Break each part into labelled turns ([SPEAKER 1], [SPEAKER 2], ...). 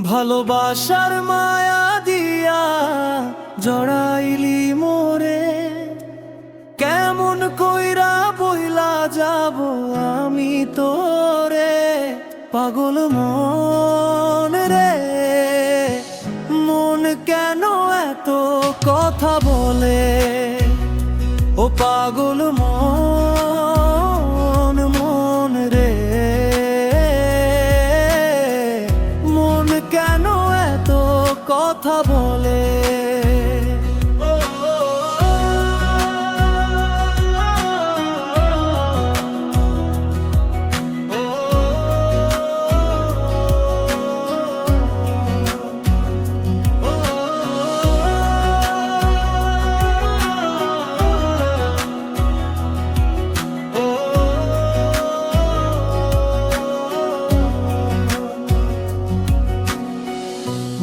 [SPEAKER 1] ভালোবাসার মায়া দিয়া জড়াইলি মোরে, কেমন কইরা বইলা যাব আমি তোরে। পাগল মন রে, মন কেন এত কথা বলে? ও পাগল মন, মন রে, মন কেন এত কথা বলে?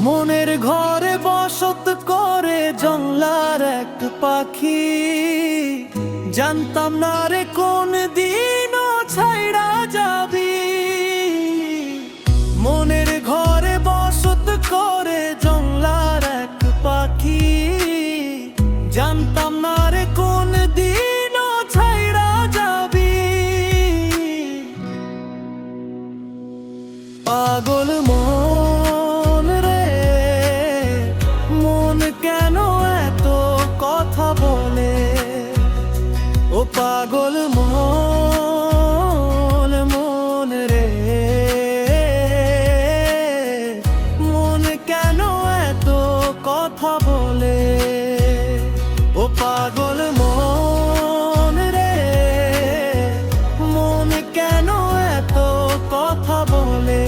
[SPEAKER 1] মনের ঘরে বসত করে জংলার এক পাখি, জানতাম না রে কোন দিনও ছাইড়া যাবি। মনের ঘরে বসত করে জংলার এক পাখি, জানতাম না রে কোন দিনও ছাইড়া যাবি। পাগল মন রে, মন কেন এত কথা বলে? ও পাগল মন, মন রে, মন কেন এত কথা বলে? ও পাগল মন রে, মন কেন এত কথা বলে?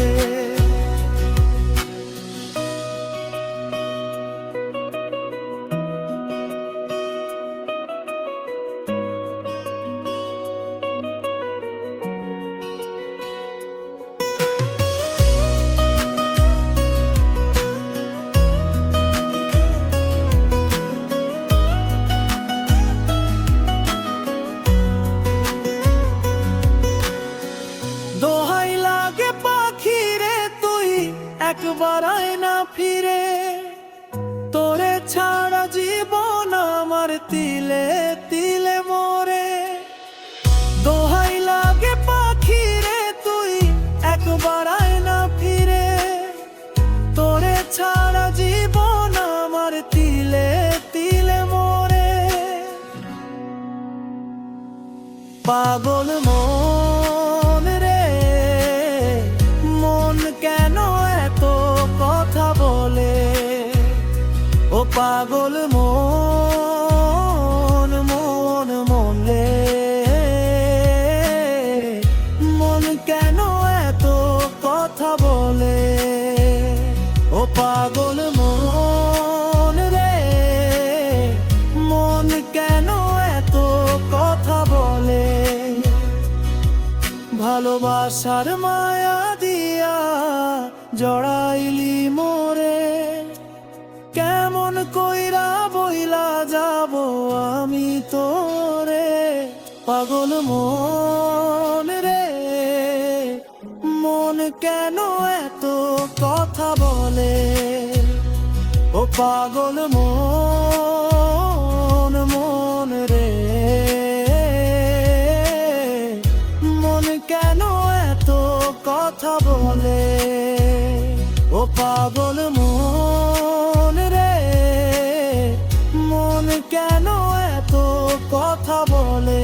[SPEAKER 1] দোহাই লাগে পাখি রে, তুই একবার আয় না ফিরে। তোরে ছাড়া জীবন আমার তিলে তিলে মরে। দোহাই লাগে পাখি রে, তুই একবার আয় না ফিরে। তোরে ছাড়া জীবন আমার তিলে তিলে মরে। পাগল মন রে, মন কেন এত কথা বলে? ও পাগল মন, মন, মন রে, মন কেন এত কথা বলে? ও পাগল মন রে, মন কেন এত কথা বলে? ভালোবাসার মায়া দিয়া জড়াইলি মোরে, কেমন কইরা বইলা যাব আমি তোরে। পাগল মন রে, মন কেন এত কথা বলে? ও পাগল মন, মন রে, মন কেন এত কথা বলে? ও পাগল মন রে, মন কেন এত কথা বলে?